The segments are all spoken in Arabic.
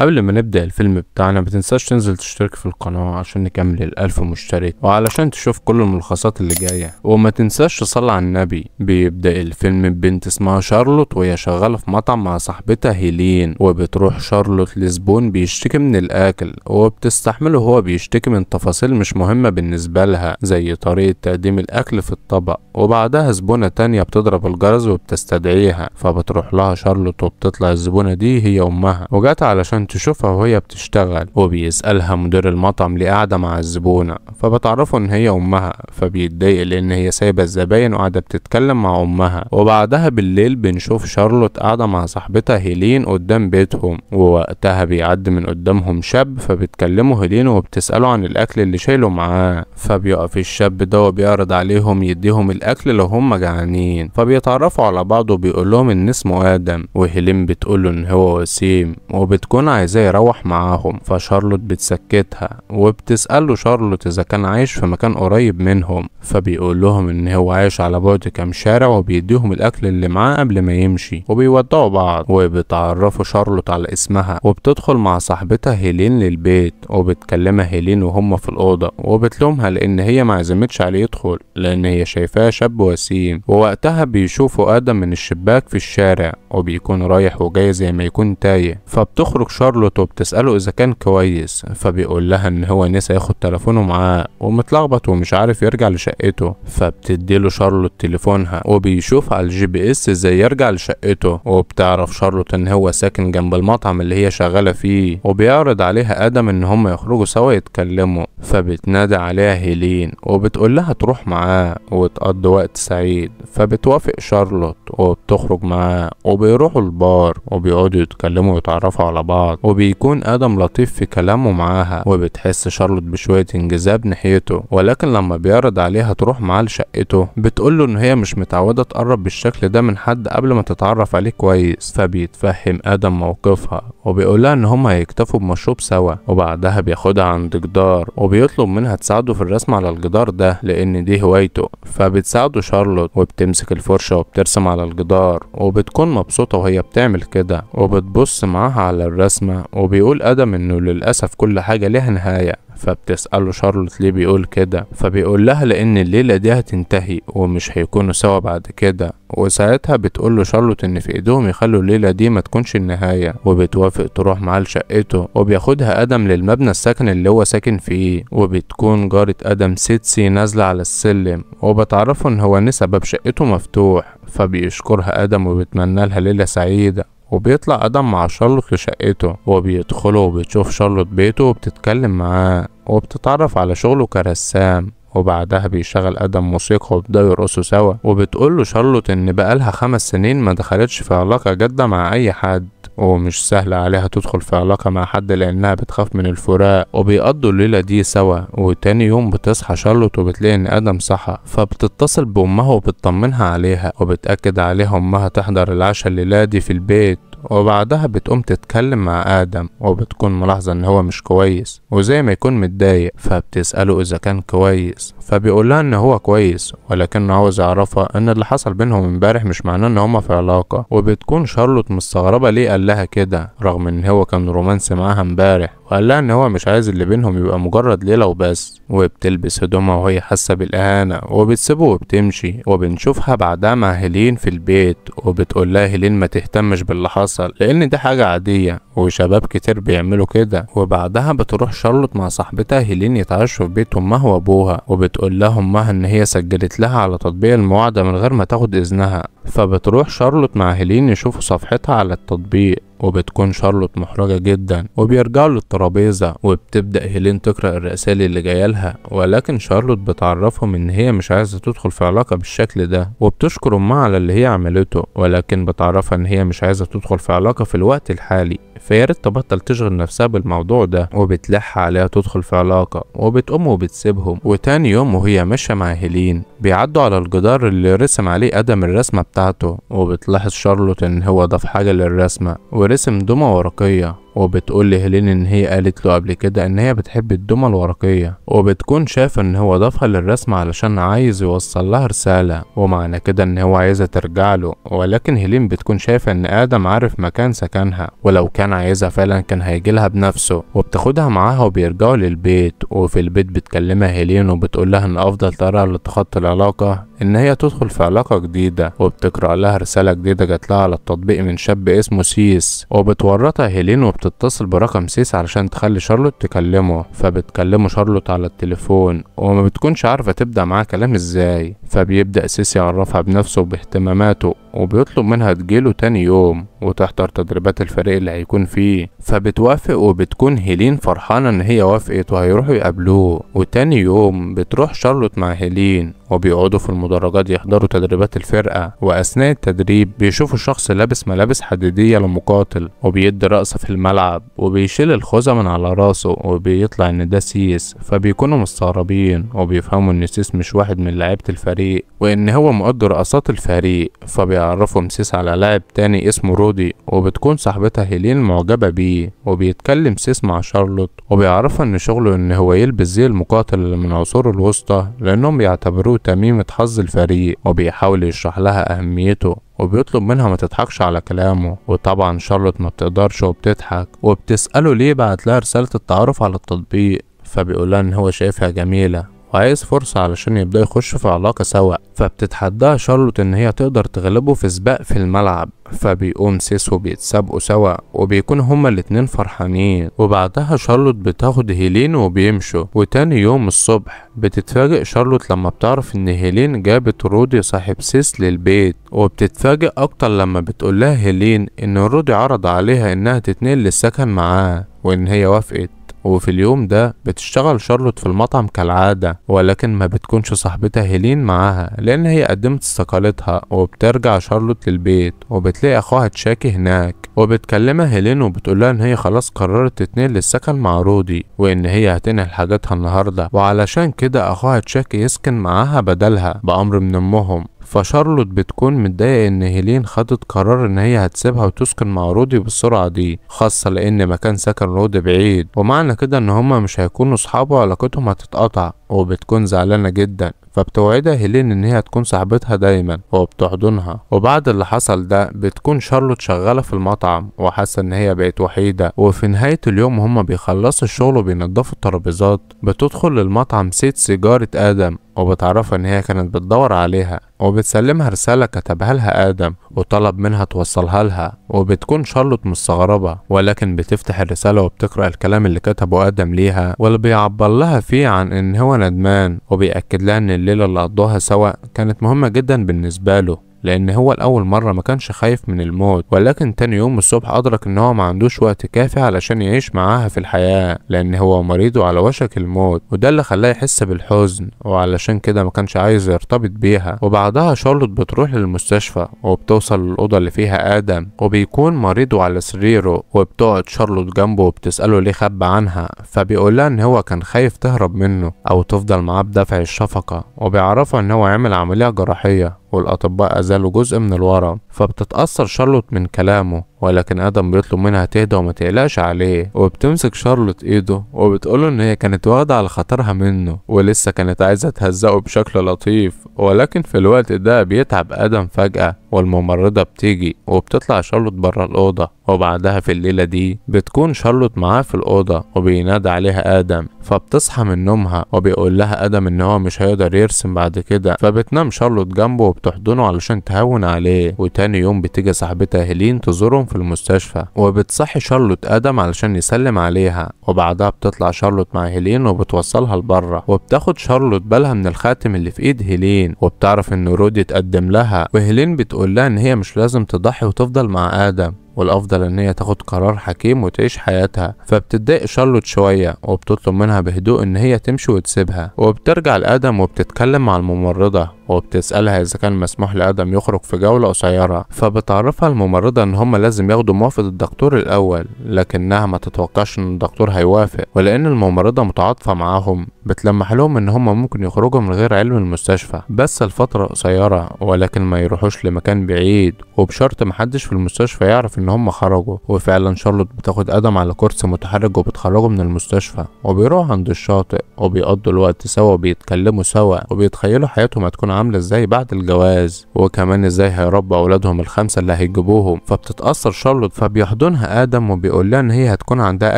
قبل ما نبدأ الفيلم بتاعنا متنساش تنزل تشترك في القناة عشان نكمل ال1000 مشترك، وعلشان تشوف كل الملخصات اللي جاية، وما تنساش تصلي على النبي. بيبدأ الفيلم ببنت اسمها شارلوت وهي شغالة في مطعم مع صاحبتها هيلين، وبتروح شارلوت لزبون بيشتكي من الأكل وبتستحمله. هو بيشتكي من تفاصيل مش مهمة بالنسبة لها زي طريقة تقديم الأكل في الطبق، وبعدها زبونة تانية بتضرب الجرس وبتستدعيها، فبتروح لها شارلوت وبتطلع الزبونة دي هي أمها، وجات علشان تشوفها وهي بتشتغل. وبيسألها مدير المطعم ليه قاعدة مع الزبونة، فبتعرفوا ان هي امها، فبيتضايق لان هي سايبة الزباين وقاعدة بتتكلم مع امها. وبعدها بالليل بنشوف شارلوت قاعدة مع صاحبتها هيلين قدام بيتهم، ووقتها بيعدي من قدامهم شاب، فبتكلموا هيلين وبتسأله عن الاكل اللي شايله معاه، فبيقف الشاب ده وبيعرض عليهم يديهم الاكل لو هم جعانين. فبيتعرفوا على بعض وبيقول لهم ان اسمه ادم، وهيلين بتقوله ان هو وسيم وبتكون عايزاه يروح معاهم. فشارلوت بتسكتها وبتسأله شارلوت اذا كان عايش في مكان قريب منهم، فبيقول لهم ان هو عايش على بعد كام شارع، وبيديهم الاكل اللي معاه قبل ما يمشي، وبيودعوا بعض. وبتعرفوا شارلوت على اسمها، وبتدخل مع صاحبتها هيلين للبيت، وبتكلمها هيلين وهم في الاوضه، وبتلومها لان هي ما عزمتش عليه يدخل لان هي شايفاه شاب وسيم. ووقتها بيشوفوا ادم من الشباك في الشارع، وبيكون رايح وجاي زي ما يكون تايه. فبتخرج شارلوت وبتسأله اذا كان كويس، فبيقول لها ان هو نسى ياخد تليفونه معاه ومتلخبط ومش عارف يرجع لشقته. فبتديله شارلوت تليفونها، وبيشوف على الGPS ازاي يرجع لشقته. وبتعرف شارلوت ان هو ساكن جنب المطعم اللي هي شغالة فيه، وبيعرض عليها ادم ان هم يخرجوا سوا يتكلموا. فبتنادي عليها هيلين وبتقول لها تروح معاه وتقضي وقت سعيد، فبتوافق شارلوت وبتخرج معاه، وبيروحوا البار وبيقعدوا يتكلموا ويتعرفوا على بعض. وبيكون ادم لطيف في كلامه معاها، وبتحس شارلوت بشوية انجذاب ناحيته. ولكن لما بيعرض عليها تروح معاه لشقته، بتقوله ان هي مش متعودة تقرب بالشكل ده من حد قبل ما تتعرف عليه كويس. فبيتفهم ادم موقفها، وبيقولها ان هما هيكتفوا بمشروب سوا. وبعدها بياخدها عند جدار، وبيطلب منها تساعده في الرسم على الجدار ده لان دي هوايته. فبتساعده شارلوت وبتمسك الفرشة وبترسم على الجدار، وبتكون مبسوطة وهي بتعمل كده، وبتبص معاها على الرسمة. وبيقول ادم انه للاسف كل حاجة ليها نهاية. فبتسأله شارلوت ليه بيقول كده، فبيقول لها لان الليلة دي هتنتهي ومش هيكونوا سوا بعد كده. وساعتها بتقول شارلوت ان في ايدهم يخلوا الليلة دي ما تكونش النهاية، وبتوافق تروح معاه لشقته. وبياخدها ادم للمبنى السكن اللي هو ساكن فيه، وبتكون جارة ادم سيتسي نازلة على السلم، وبتعرفه ان هو نسى باب شقته مفتوح. فبيشكرها ادم وبيتمنى لها ليلة سعيدة. وبيطلع ادم مع شارلوت لشقته، وبيدخلوا وبتشوف شارلوت بيته وبتتكلم معاه، وبتتعرف على شغله كرسام. وبعدها بيشغل ادم موسيقى وبدأوا يرقصوا سوا. وبتقوله شارلوت ان بقالها 5 سنين ما دخلتش في علاقة جادة مع اي حد، ومش سهل عليها تدخل في علاقة مع حد لانها بتخاف من الفراق. وبيقضوا الليلة دي سوا. وتاني يوم بتصحى شارلوت وبتلاقي ان ادم صحى، فبتتصل بامها وبتطمنها عليها، وبتأكد عليها امها تحضر العشاء الليلة دي في البيت. وبعدها بتقوم تتكلم مع ادم، وبتكون ملاحظة ان هو مش كويس وزي ما يكون متضايق. فبتسأله اذا كان كويس، فبيقولها ان هو كويس، ولكنه عاوز يعرفها ان اللي حصل بينهم امبارح مش معناه ان هما في علاقة. وبتكون شارلوت مستغربة ليه قال لها كده رغم ان هو كان رومانسي معاها امبارح، وقال لها ان هو مش عايز اللي بينهم يبقى مجرد ليلة وبس. وبتلبس هدومها وهي حاسة بالاهانة وبتسيبه وبتمشي. وبنشوفها بعدها مع هيلين في البيت، وبتقول لها هيلين ما تهتمش باللي حصل لان دي حاجة عادية وشباب كتير بيعملوا كده. وبعدها بتروح شارلوت مع صاحبتها هيلين يتعشوا في بيت امها وابوها، وبتقول لها امها ان هي سجلت لها على تطبيق المواعدة من غير ما تاخد اذنها. فبتروح شارلوت مع هيلين يشوفوا صفحتها على التطبيق، وبتكون شارلوت محرجة جدا. وبيرجعوا للترابيزة، وبتبدأ هيلين تقرأ الرسائل اللي جاية لها، ولكن شارلوت بتعرفهم ان هي مش عايزة تدخل في علاقة بالشكل ده، وبتشكر امها على اللي هي عملته، ولكن بتعرفها ان هي مش عايزة تدخل في علاقة في الوقت الحالي، فياريت تبطل تشغل نفسها بالموضوع ده. وبتلح عليها تدخل في علاقة، وبتقوم وبتسيبهم. وتاني يوم وهي ماشية مع هيلين بيعدوا على الجدار اللي رسم عليه ادم الرسمة بتاعته، وبتلاحظ شارلوت ان هو ضاف حاجة للرسمة ورسم دمى ورقية. وبتقول لهيلين ان هي قالت له قبل كده ان هي بتحب الدمى الورقية، وبتكون شايفة ان هو ضافها للرسم علشان عايز يوصل لها رسالة، ومعنى كده ان هو عايزة ترجع له. ولكن هيلين بتكون شايفة ان ادم عارف مكان سكنها، ولو كان عايزها فعلا كان هيجيلها بنفسه، وبتاخدها معاها وبيرجعوا للبيت. وفي البيت بتكلمها هيلين وبتقول لها ان افضل طريقة لتخطي العلاقة ان هي تدخل في علاقة جديدة، وبتقرأ لها رسالة جديدة جات لها على التطبيق من شاب اسمه سيس، وبتورطها هيلين وبتتصل برقم سيس علشان تخلي شارلوت تكلمه. فبتكلمه شارلوت على التليفون وما بتكونش عارفة تبدأ معاه كلام ازاي. فبيبدأ سيس يعرفها بنفسه وباهتماماته، وبيطلب منها تجيله تاني يوم وتحضر تدريبات الفريق اللي هيكون فيه. فبتوافق وبتكون هيلين فرحانة ان هي وافقت وهيروحوا يقابلوه. وتاني يوم بتروح شارلوت مع هيلين وبيقعدوا في المدرجات يحضروا تدريبات الفرقة. واثناء التدريب بيشوفوا شخص لابس ملابس حديدية لمقاتل وبيدي رقصة في الملعب، وبيشيل الخوذة من على راسه وبيطلع ان ده سيس. فبيكونوا مستغربين وبيفهموا ان سيس مش واحد من لعيبة الفريق وان هو مؤدي رقصات الفريق. فبيعرفهم سيس على لاعب تاني اسمه رودي، وبتكون صاحبتها هيلين معجبة بيه. وبيتكلم سيس مع شارلوت وبيعرفها ان شغله ان هو يلبس زي المقاتل اللي من العصور الوسطى، لانهم بيعتبروه تميمة حظ الفريق. وبيحاول يشرح لها اهميته وبيطلب منها ما تضحكش على كلامه. وطبعا شارلوت ما بتقدرش وبتضحك، وبتسأله ليه بعت لها رسالة التعارف على التطبيق. فبيقولها ان هو شايفها جميلة وعايز فرصة علشان يبدأ يخش في علاقة سوا. فبتتحداها شارلوت ان هي تقدر تغلبه في سباق في الملعب. فبيقوم سيس وبيتسابقوا سوا وبيكونوا هما الاتنين فرحانين. وبعدها شارلوت بتاخد هيلين وبيمشوا. وتاني يوم الصبح بتتفاجئ شارلوت لما بتعرف ان هيلين جابت رودي صاحب سيس للبيت. وبتتفاجئ اكتر لما بتقولها هيلين ان رودي عرض عليها انها تتنقل للسكن معاه وان هي وافقت. وفي اليوم ده بتشتغل شارلوت في المطعم كالعادة، ولكن ما بتكونش صاحبتها هيلين معاها لان هي قدمت استقالتها. وبترجع شارلوت للبيت وبتلاقي اخوها تشاكي هناك، وبتكلمها هيلين وبتقولها ان هي خلاص قررت تتنقل للسكن مع رودي وان هي هتنقل حاجاتها النهاردة، وعلشان كده اخوها تشاكي يسكن معاها بدلها بأمر من امهم. فشارلوت بتكون متضايقة ان هيلين خدت قرار ان هي هتسيبها وتسكن مع رودي بالسرعة دي، خاصة لان مكان سكن رودي بعيد ومعنى كده ان هما مش هيكونوا صحاب وعلاقتهم هتتقطع. وبتكون زعلانة جدا، فبتوعدها هيلين ان هي هتكون صاحبتها دايما وبتحضنها. وبعد اللي حصل ده بتكون شارلوت شغالة في المطعم وحاسة ان هي بقت وحيدة. وفي نهاية اليوم هما بيخلصوا الشغل وبينضفوا الترابيزات، بتدخل للمطعم ست سيجارة ادم وبتعرفها ان هي كانت بتدور عليها، وبتسلمها رسالة كتبها لها ادم وطلب منها توصلها لها. وبتكون شارلوت مستغربة، ولكن بتفتح الرسالة وبتقرأ الكلام اللي كتبه ادم ليها واللي بيعبر لها فيه عن ان هو ندمان، وبيأكد لها ان الليلة اللي قضوها سوا كانت مهمة جدا بالنسبة له، لان هو الاول مرة ما كانش خايف من الموت. ولكن تاني يوم الصبح ادرك ان هو ما عندوش وقت كافي علشان يعيش معاها في الحياة، لان هو مريض وعلى وشك الموت، وده اللي خلاه يحس بالحزن، وعلشان كده ما كانش عايز يرتبط بيها. وبعدها شارلوت بتروح للمستشفى وبتوصل للأوضة اللي فيها ادم وبيكون مريض وعلى سريره، وبتقعد شارلوت جنبه وبتسأله ليه خبى عنها. فبيقولها ان هو كان خايف تهرب منه او تفضل معاه بدافع الشفقة، وبيعرفها ان هو عمل عملية جراحية والأطباء أزالوا جزء من الورم. فبتتأثر شارلوت من كلامه، ولكن آدم بيطلب منها تهدى وما تقلقش عليه. وبتمسك شارلوت ايده وبتقوله ان هي كانت واخدة على خاطرها منه ولسه كانت عايزة تهزقه بشكل لطيف. ولكن في الوقت ده بيتعب آدم فجأة والممرضة بتيجي وبتطلع شارلوت برا الأوضة. وبعدها في الليلة دي بتكون شارلوت معاه في الأوضة وبينادى عليها آدم، فبتصحى من نومها وبيقول لها آدم ان هو مش هيقدر يرسم بعد كده. فبتنام شارلوت جنبه وبتحضنه علشان تهون عليه. وتاني يوم بتيجي صاحبتها هيلين تزورهم في المستشفى، وبتصحي شارلوت آدم علشان يسلم عليها. وبعدها بتطلع شارلوت مع هيلين وبتوصلها لبره، وبتاخد شارلوت بالها من الخاتم اللي في ايد هيلين، وبتعرف ان رودي اتقدم لها. وهيلين بتقول لها ان هي مش لازم تضحي وتفضل مع آدم، والافضل ان هي تاخد قرار حكيم وتعيش حياتها. فبتتضايق شارلوت شويه وبتطلب منها بهدوء ان هي تمشي وتسيبها. وبترجع لآدم وبتتكلم مع الممرضه وبتسألها اذا كان مسموح لآدم يخرج في جولة قصيرة، فبتعرفها الممرضة ان هما لازم ياخدوا موافقة الدكتور الاول، لكنها ما تتوقعش ان الدكتور هيوافق، ولان الممرضة متعاطفة معاهم بتلمح لهم ان هما ممكن يخرجوا من غير علم المستشفى بس لفترة قصيرة، ولكن ما يروحوش لمكان بعيد، وبشرط محدش في المستشفى يعرف ان هما خرجوا. وفعلا شارلوت بتاخد آدم على كرسي متحرك وبتخرجه من المستشفى، وبيروحوا عند الشاطئ وبيقضوا الوقت سوا وبيتكلموا سوا وبيتخيلوا حياتهم هتكون عاملة ازاي بعد الجواز، وكمان ازاي هيربوا اولادهم ال5 اللي هيجيبوهم. فبتتأثر شارلوت، فبيحضنها آدم وبيقول لها ان هي هتكون عندها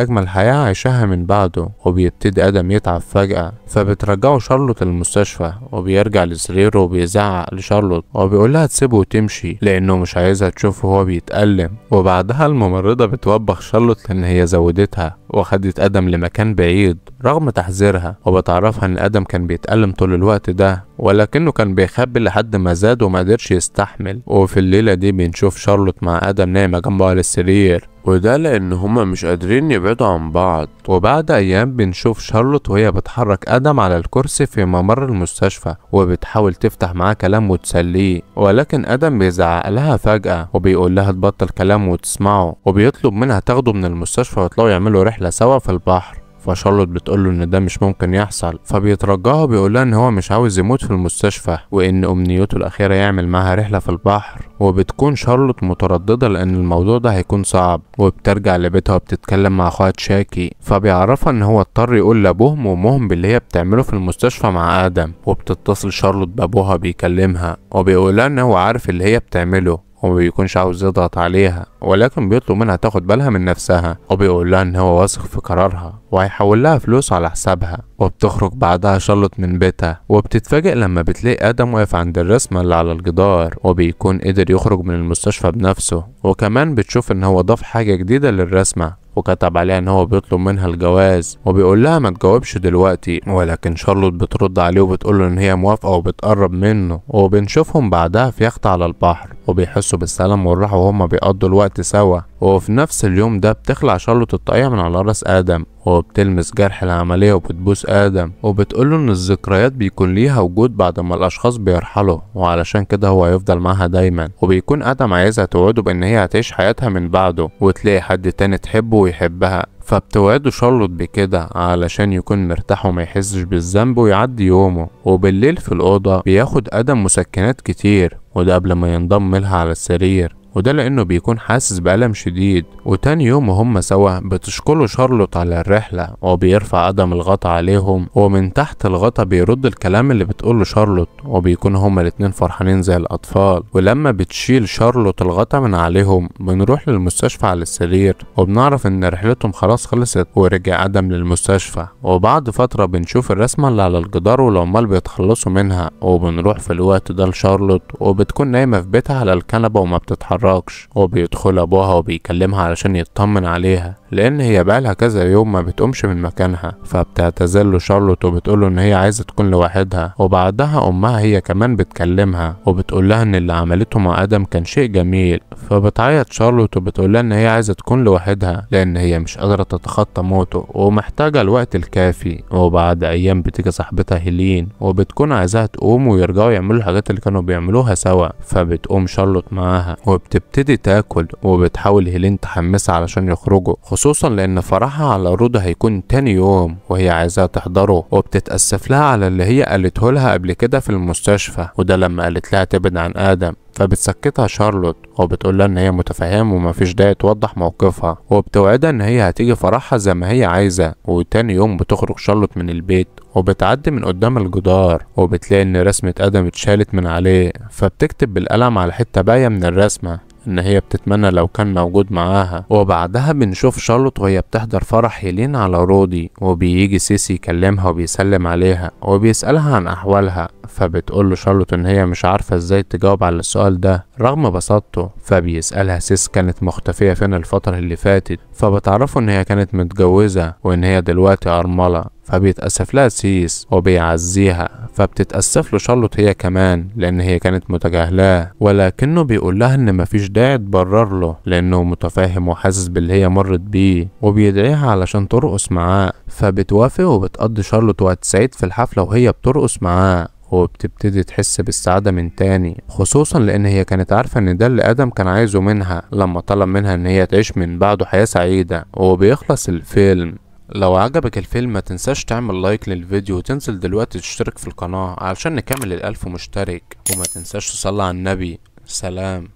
اجمل حياة عايشاها من بعده. وبيبتدي آدم يتعب فجأة، فبترجعه شارلوت المستشفى، وبيرجع لسريره وبيزعق لشارلوت وبيقول لها تسيبه وتمشي لانه مش عايزها تشوفه وهو بيتألم. وبعدها الممرضة بتوبخ شارلوت لان هي زودتها وخدت آدم لمكان بعيد رغم تحذيرها، وبتعرفها ان آدم كان بيتألم طول الوقت ده، ولكنه كان بيخبي لحد ما زاد وما قدرش يستحمل. وفي الليلة دي بنشوف شارلوت مع آدم نايمة جنبه على السرير، وده لان هما مش قادرين يبعدوا عن بعض. وبعد ايام بنشوف شارلوت وهي بتحرك آدم على الكرسي في ممر المستشفى وبتحاول تفتح معاه كلام وتسليه، ولكن آدم بيزعق لها فجأة وبيقول لها تبطل كلام وتسمعه، وبيطلب منها تاخده من المستشفى ويطلعوا يعملوا رحلة سوا في البحر. فشارلوت بتقوله ان ده مش ممكن يحصل، فبيترجاها وبيقولها ان هو مش عاوز يموت في المستشفى وان امنيته الاخيرة يعمل معاها رحلة في البحر. وبتكون شارلوت مترددة لان الموضوع ده هيكون صعب، وبترجع لبيتها وبتتكلم مع اخوها تشاكي، فبيعرفها ان هو اضطر يقول لابوهم وامهم باللي هي بتعمله في المستشفى مع آدم. وبتتصل شارلوت بابوها بيكلمها وبيقولها ان هو عارف اللي هي بتعمله وما بيكونش عاوز يضغط عليها، ولكن بيطلب منها تاخد بالها من نفسها، وبيقول لها ان هو واثق في قرارها وهيحول لها فلوس على حسابها. وبتخرج بعدها شارلوت من بيتها وبتتفاجئ لما بتلاقي آدم واقف عند الرسمة اللي على الجدار، وبيكون قدر يخرج من المستشفى بنفسه، وكمان بتشوف ان هو ضاف حاجة جديدة للرسمة وكتب عليها ان هو بيطلب منها الجواز، وبيقول لها ما تجاوبش دلوقتي، ولكن شارلوت بترد عليه وبتقول له ان هي موافقة وبتقرب منه. وبنشوفهم بعدها في يخت على البحر وبيحسوا بالسلام والراحة وهما بيقضوا الوقت سوا. وفي نفس اليوم ده بتخلع شارلوت الطاقية من على راس آدم وبتلمس جرح العملية وبتبوس آدم وبتقوله ان الذكريات بيكون ليها وجود بعد ما الاشخاص بيرحلوا، وعلشان كده هو هيفضل معاها دايما. وبيكون آدم عايزها توعده بان هي هتعيش حياتها من بعده وتلاقي حد تاني تحبه ويحبها، فبتوعده شارلوت بكده علشان يكون مرتاح وما يحسش بالذنب ويعدي يومه. وبالليل في الأوضة بياخد آدم مسكنات كتير، وده قبل ما ينضم لها على السرير، وده لانه بيكون حاسس بألم شديد. وتاني يوم وهم سوا بتشكله شارلوت على الرحلة وبيرفع آدم الغطا عليهم، ومن تحت الغطا بيرد الكلام اللي بتقوله شارلوت، وبيكون هما الاتنين فرحانين زي الأطفال. ولما بتشيل شارلوت الغطا من عليهم بنروح للمستشفى على السرير وبنعرف ان رحلتهم خلاص خلصت ورجع آدم للمستشفى. وبعد فترة بنشوف الرسمة اللي على الجدار والعمال بيتخلصوا منها، وبنروح في الوقت ده لشارلوت وبتكون نايمة في بيتها على الكنبة وما بتتحركش، وبيدخل ابوها وبيكلمها علشان يطمن عليها لان هي بقالها كذا يوم ما بتقومش من مكانها. فبتعتذر له شارلوت وبتقوله ان هي عايزه تكون لوحدها، وبعدها امها هي كمان بتكلمها وبتقول لها ان اللي عملته مع آدم كان شيء جميل. فبتعيط شارلوت وبتقول لها ان هي عايزه تكون لوحدها لان هي مش قادره تتخطى موته ومحتاجه الوقت الكافي. وبعد ايام بتيجي صاحبتها هيلين وبتكون عايزاها تقوم ويرجعوا يعملوا الحاجات اللي كانوا بيعملوها سوا، فبتقوم شارلوت معاها وبتبتدي تاكل، وبتحاول هيلين تحمسها علشان يخرجوا، خصوصا لان فرحها على رودا هيكون تاني يوم وهي عايزاها تحضره، وبتتأسف لها على اللي هي قالته لها قبل كده في المستشفى، وده لما قالت لها تبعد عن آدم. فبتسكتها شارلوت وبتقول لها ان هي متفهمه ومفيش داعي توضح موقفها، وبتوعدها ان هي هتيجي فرحها زي ما هي عايزه. وتاني يوم بتخرج شارلوت من البيت وبتعدي من قدام الجدار وبتلاقي ان رسمة آدم اتشالت من عليه، فبتكتب بالقلم على حتة باقية من الرسمة ان هي بتتمنى لو كان موجود معاها. وبعدها بنشوف شارلوت وهي بتحضر فرح هيلين على رودي، وبيجي سيسي يكلمها وبيسلم عليها وبيسألها عن احوالها، فبتقول له شارلوت ان هي مش عارفة ازاي تجاوب على السؤال ده رغم بساطته. فبيسألها سيس كانت مختفية فين الفترة اللي فاتت، فبتعرفوا ان هي كانت متجوزة وان هي دلوقتي ارملة، فبيتأسف لها سيس وبيعزيها، فبتتأسف له شارلوت هي كمان لان هي كانت متجاهلاه، ولكنه بيقول لها ان مفيش داعي تبرر له لانه متفاهم وحاسس باللي هي مرت بيه، وبيدعيها علشان ترقص معاه. فبتوافق وبتقضي شارلوت وقت سعيد في الحفلة وهي بترقص معاه، وبتبتدي تحس بالسعادة من تاني، خصوصا لان هي كانت عارفة ان ده اللي ادم كان عايزه منها لما طلب منها ان هي تعيش من بعده حياة سعيدة. وبيخلص الفيلم. لو عجبك الفيلم ما تنساش تعمل لايك للفيديو وتنزل دلوقتي تشترك في القناة علشان نكمل ال1000 مشترك، وما تنساش تصلي على النبي. سلام.